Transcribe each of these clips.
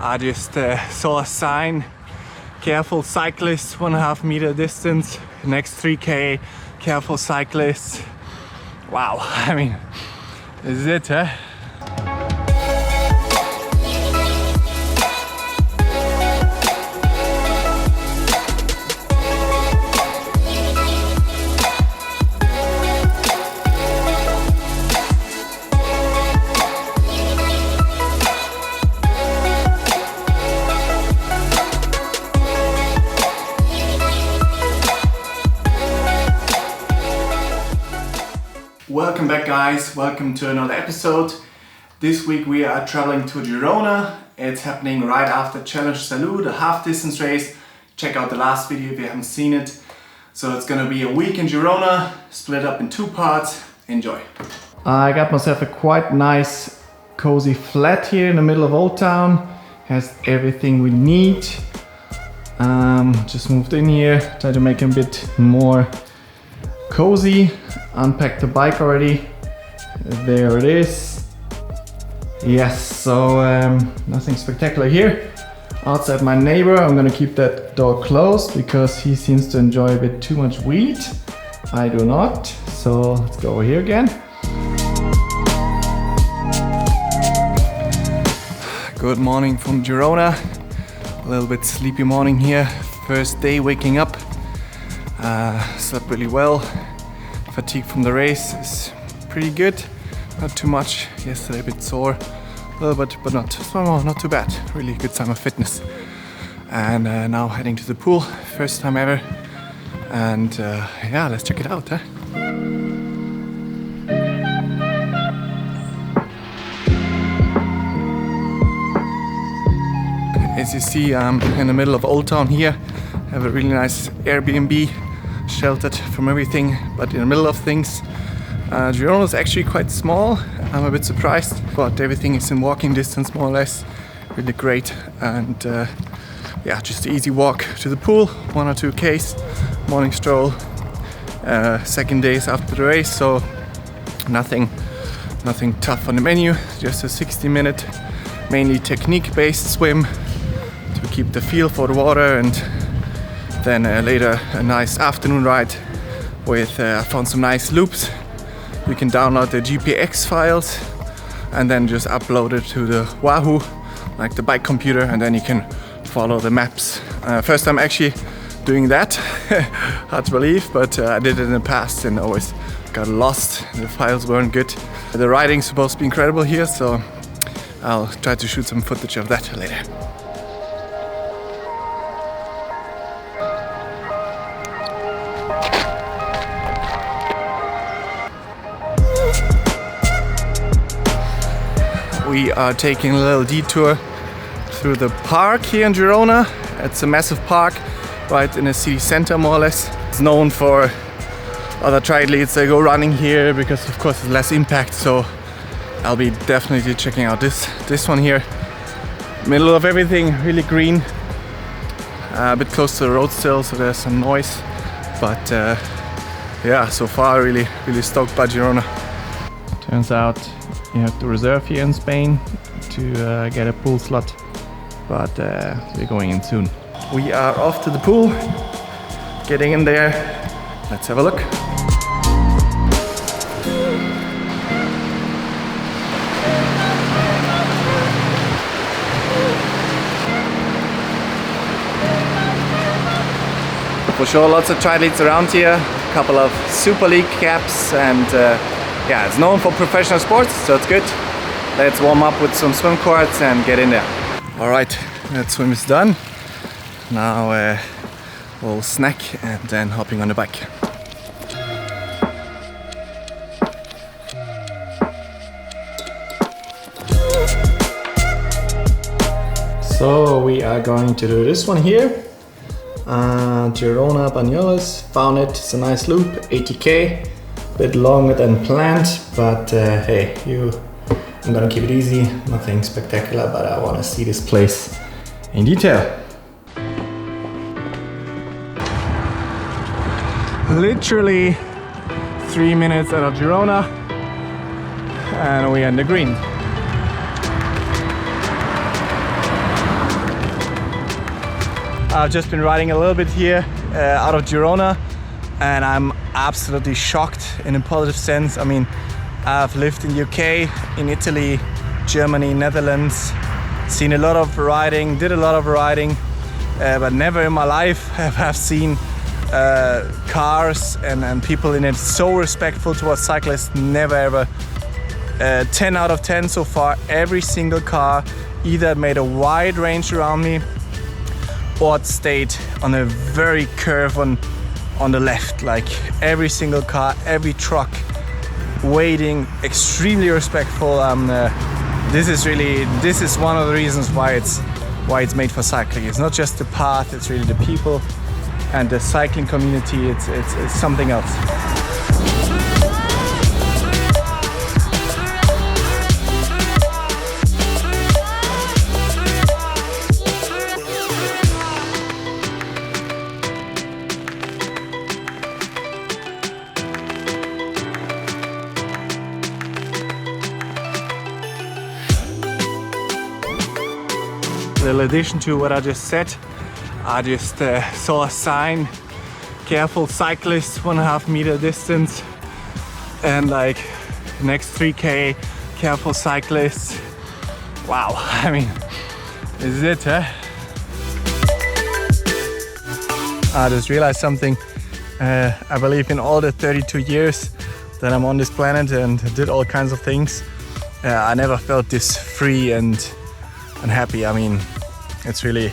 I just saw a sign, careful cyclists, 1.5 meter distance, next 3K, careful cyclists. Wow, I mean, this is it, huh? Welcome back, guys, welcome to another episode. This week we are traveling to Girona. It's happening right after Challenge Salou, the half distance race. Check out the last video if you haven't seen it. So it's gonna be a week in Girona, split up in 2 parts. Enjoy. I got myself a quite nice cozy flat here in the middle of Old Town. Has everything we need. Just moved in here, try to make it a bit more cozy. Unpacked the bike already. There it is. Yes, so nothing spectacular here. Outside my neighbor, I'm gonna keep that door closed because he seems to enjoy a bit too much weed. I do not. So let's go over here again. Good morning from Girona. A little bit sleepy morning here. First day waking up. Slept really well. Fatigue from the race is pretty good. Not too much. Yesterday a bit sore. A little bit, but not too bad. Really good sign of fitness. And now heading to the pool. First time ever. And yeah, let's check it out, huh? As you see, I'm in the middle of Old Town here. I have a really nice Airbnb, sheltered from everything, but in the middle of things. Girona is actually quite small. I'm a bit surprised, but everything is in walking distance more or less. Really great, and yeah, just an easy walk to the pool, 1 or 2 Ks, morning stroll. Second days after the race, so nothing tough on the menu. Just a 60-minute, mainly technique-based swim to keep the feel for the water, and then later a nice afternoon ride with I found some nice loops. You can download the GPX files and then just upload it to the Wahoo, like the bike computer, and then you can follow the maps. First time actually doing that, hard to believe, but I did it in the past and always got lost. The files weren't good. The riding's supposed to be incredible here, so I'll try to shoot some footage of that later. We are taking a little detour through the park here in Girona. It's a massive park right in the city center, more or less. It's known for other triathletes that go running here because of course it's less impact, so I'll be definitely checking out this one here. Middle of everything, really green. A bit close to the road still, so there's some noise, but yeah, so far really stoked by Girona. Turns out you have to reserve here in Spain to get a pool slot, but we're going in soon. We are off to the pool, getting in there. Let's have a look. For sure, lots of triathletes around here, a couple of Super League caps, and yeah, it's known for professional sports, so it's good. Let's warm up with some swim courts and get in there. All right, that swim is done. Now we'll snack and then hopping on the bike. So we are going to do this one here. Girona Banyoles, found it. It's a nice loop, 80k. Bit longer than planned, but hey, I'm gonna keep it easy, nothing spectacular, but I want to see this place in detail. Literally 3 minutes out of Girona and we are in the green. I've just been riding a little bit here out of Girona, and I'm absolutely shocked in a positive sense. I mean, I've lived in UK, in Italy, Germany, Netherlands, seen a lot of riding, did a lot of riding, but never in my life have I seen cars and people in it so respectful towards cyclists. Never ever. 10 out of 10 so far. Every single car either made a wide range around me or it stayed on a very curve on the left. Like every single car, every truck waiting, extremely respectful. This is one of the reasons why it's made for cycling. It's not just the path, it's really the people and the cycling community. It's something else. In addition to what I just said, I just saw a sign, careful cyclists, 1.5 meter distance, and like next 3K, careful cyclists. Wow, I mean, this is it, huh? I just realized something. I believe in all the 32 years that I'm on this planet and did all kinds of things, I never felt this free and happy. I mean, it's really,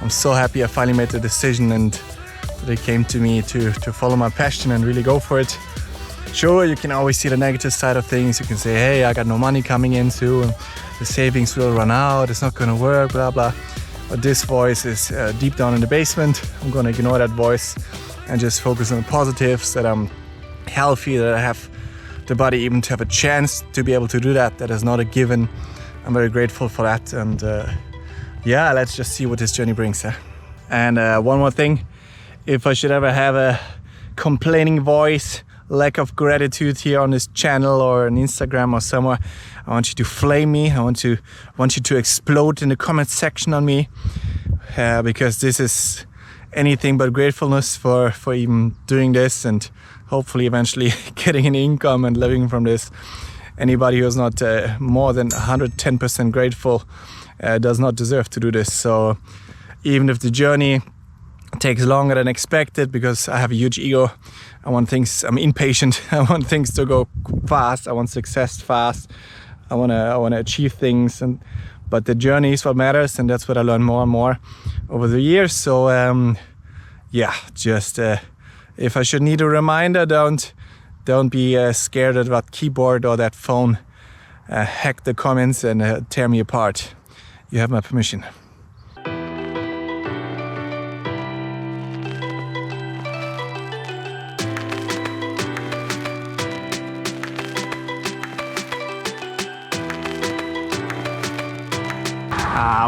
I'm so happy I finally made the decision and that it came to me to follow my passion and really go for it. Sure, you can always see the negative side of things. You can say, hey, I got no money coming in soon, the savings will run out, it's not gonna work, blah, blah. But this voice is deep down in the basement. I'm gonna ignore that voice and just focus on the positives, that I'm healthy, that I have the body even to have a chance to be able to do that. That is not a given. I'm very grateful for that, and yeah, let's just see what this journey brings. And one more thing, if I should ever have a complaining voice, lack of gratitude here on this channel or on Instagram or somewhere, I want you to flame me. I want you to explode in the comment section on me, because this is anything but gratefulness for even doing this and hopefully eventually getting an income and living from this. Anybody who's not more than 110% grateful does not deserve to do this. So even if the journey takes longer than expected, because I have a huge ego, I'm impatient, I want things to go fast, I want success fast, I want to achieve things, but the journey is what matters, and that's what I learned more and more over the years. So yeah, just if I should need a reminder, don't be scared of that keyboard or that phone. Hack the comments and tear me apart. You have my permission.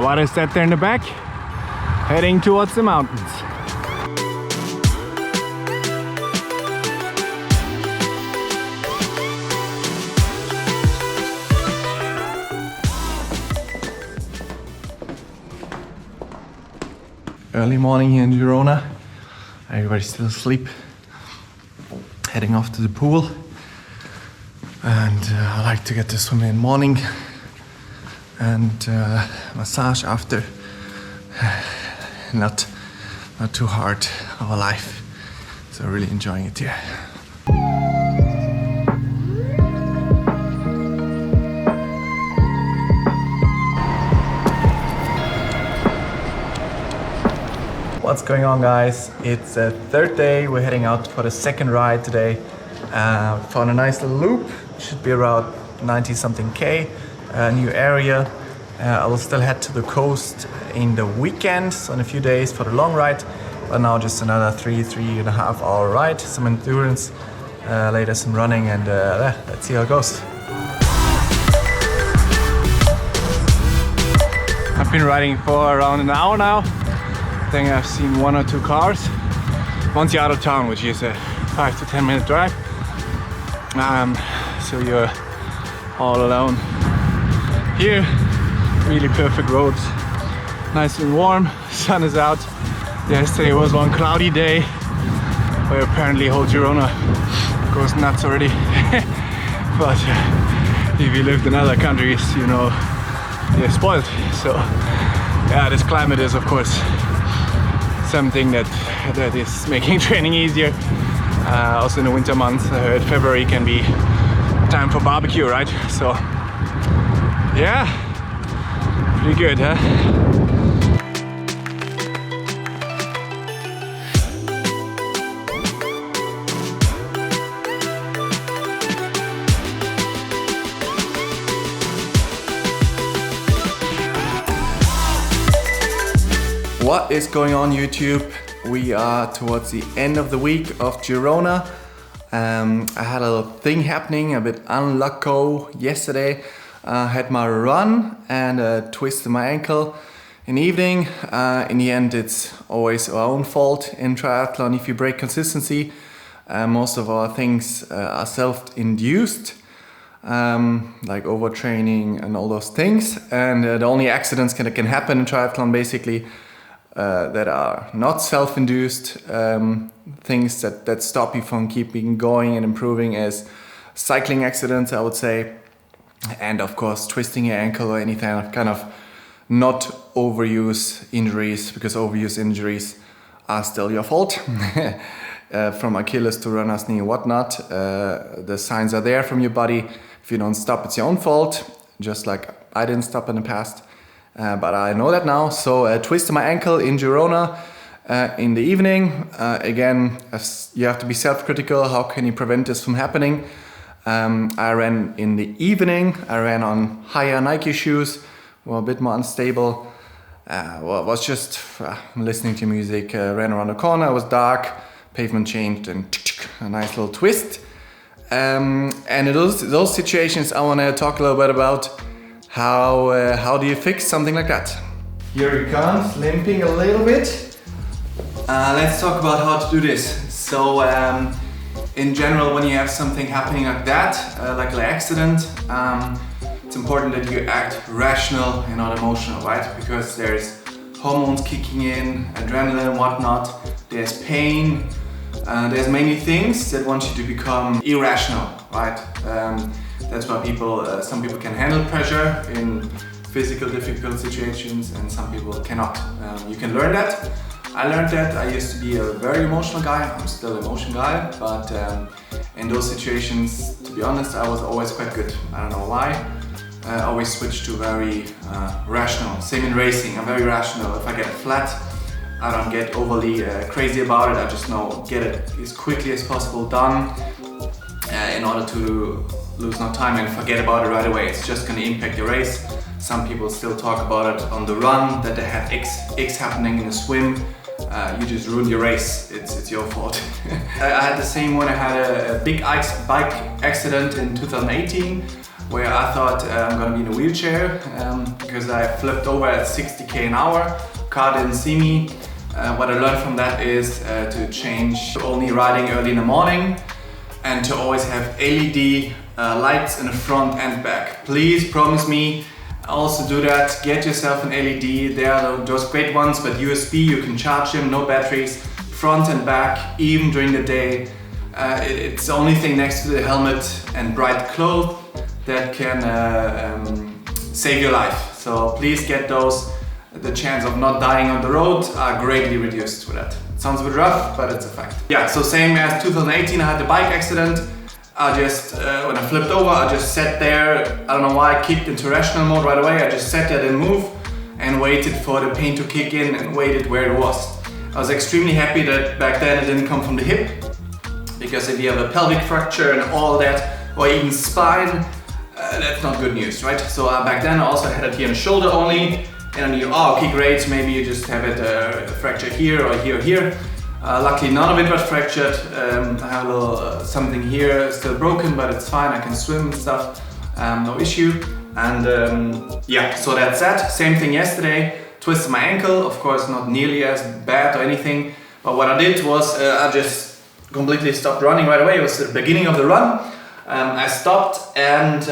What is that there in the back? Heading towards the mountains. Early morning here in Girona. Everybody's still asleep. Heading off to the pool. And I like to get to swim in the morning. And massage after. Not too hard of a life. So really enjoying it here. What's going on, guys? It's the third day. We're heading out for the second ride today. Found a nice little loop. Should be around 90 something K. New area. I will still head to the coast in the weekend, so in a few days for the long ride. But now just another 3.5 hour ride, some endurance, later some running, and let's see how it goes. I've been riding for around an hour now. I think I've seen 1 or 2 cars. Once you're out of town, which is a 5 to 10 minute drive. So you're all alone. Here, really perfect roads. Nice and warm, sun is out. Yesterday was one cloudy day where apparently whole Girona goes nuts already. But if you lived in other countries, you know, they're spoiled. So yeah, this climate is of course something that is making training easier. Also in the winter months, I heard February can be time for barbecue, right? So yeah, pretty good, huh? What is going on YouTube? We are towards the end of the week of Girona. I had a little thing happening, a bit unlucky yesterday. I had my run and twisted my ankle in the evening. In the end, it's always our own fault in triathlon if you break consistency. Most of our things are self-induced, like overtraining and all those things. And the only accidents that can happen in triathlon basically that are not self-induced, things that stop you from keeping going and improving is cycling accidents, I would say, and of course twisting your ankle or any kind of not overuse injuries, because overuse injuries are still your fault. From Achilles to runner's knee and whatnot, the signs are there from your body. If you don't stop, it's your own fault, just like I didn't stop in the past. But I know that now, so I twisted my ankle in Girona in the evening. Again, you have to be self-critical. How can you prevent this from happening? I ran in the evening. I ran on higher Nike shoes, were a bit more unstable. Was just listening to music, ran around the corner, it was dark, pavement changed and a nice little twist. And in those situations, I want to talk a little bit about how do you fix something like that? Here he comes, limping a little bit. Let's talk about how to do this. So in general, when you have something happening like that, like an accident, it's important that you act rational and not emotional, right? Because there's hormones kicking in, adrenaline and whatnot, there's pain, there's many things that want you to become irrational, right? That's why some people can handle pressure in physical difficult situations and some people cannot. You can learn that. I learned that. I used to be a very emotional guy. I'm still an emotional guy, but in those situations, to be honest, I was always quite good. I don't know why. I always switched to very rational. Same in racing, I'm very rational. If I get flat, I don't get overly crazy about it. I just know, get it as quickly as possible done in order to lose no time and forget about it right away. It's just going to impact your race. Some people still talk about it on the run, that they had X happening in the swim. You just ruined your race. It's your fault. I had the same when I had a big bike accident in 2018, where I thought I'm going to be in a wheelchair because I flipped over at 60k an hour. Car didn't see me. What I learned from that is to change to only riding early in the morning and to always have LED lights in the front and back. Please promise me, also do that. Get yourself an LED. There are those great ones, but USB, you can charge them, no batteries, front and back, even during the day. It's the only thing next to the helmet and bright clothes that can save your life. So please get those. The chance of not dying on the road are greatly reduced with that. Sounds a bit rough, but it's a fact. Yeah, so same as 2018, I had the bike accident. I just, when I flipped over, I just sat there. I don't know why I kicked into rational mode right away. I just sat there, didn't move, and waited for the pain to kick in and waited where it was. I was extremely happy that back then it didn't come from the hip, because if you have a pelvic fracture and all that, or even spine, that's not good news, right? So back then I also had it here in the shoulder only, and I knew, oh, okay, great, maybe you just have it fractured here or here or here. Luckily none of it was fractured. I have a little something here still broken, but it's fine, I can swim and stuff, no issue. And yeah, so that's that. Same thing yesterday, twisted my ankle, of course not nearly as bad or anything, but what I did was I just completely stopped running right away. It was the beginning of the run. I stopped and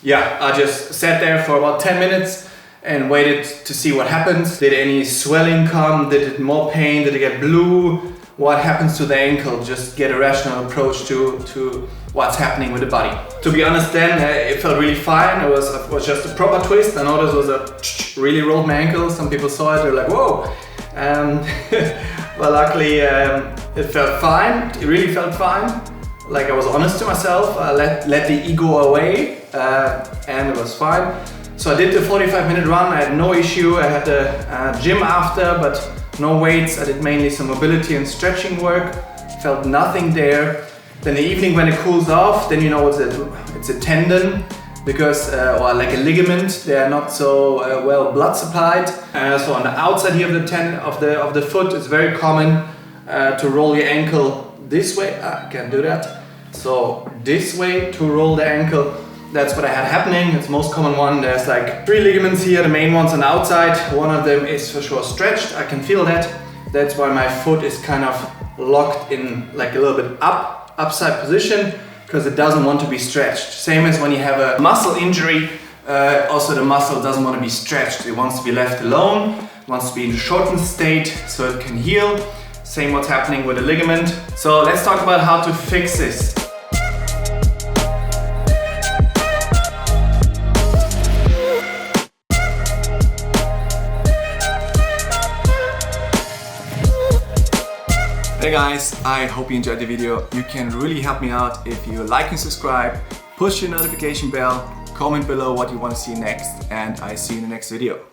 yeah, I just sat there for about 10 minutes and waited to see what happens. Did any swelling come? Did it more pain? Did it get blue? What happens to the ankle? Just get a rational approach to what's happening with the body. To be honest, then it felt really fine. It was just a proper twist. I noticed it was a really rolled my ankle. Some people saw it, they were like, whoa. Well, luckily it felt fine. It really felt fine. Like I was honest to myself. I let the ego away, and it was fine. So I did the 45-minute run. I had no issue. I had the gym after, but no weights. I did mainly some mobility and stretching work. Felt nothing there. Then the evening when it cools off, then you know it's a tendon, because or like a ligament. They are not so well blood supplied. So on the outside here of the tendon of the foot, it's very common to roll your ankle this way. I can't do that. So this way to roll the ankle. That's what I had happening. It's the most common one. There's like 3 ligaments here. The main one's on the outside. One of them is for sure stretched. I can feel that. That's why my foot is kind of locked in like a little bit upside position, because it doesn't want to be stretched. Same as when you have a muscle injury. Also the muscle doesn't want to be stretched. It wants to be left alone. It wants to be in a shortened state so it can heal. Same what's happening with the ligament. So let's talk about how to fix this. Hey guys, I hope you enjoyed the video. You can really help me out if you like and subscribe, push your notification bell, comment below what you want to see next, and I see you in the next video.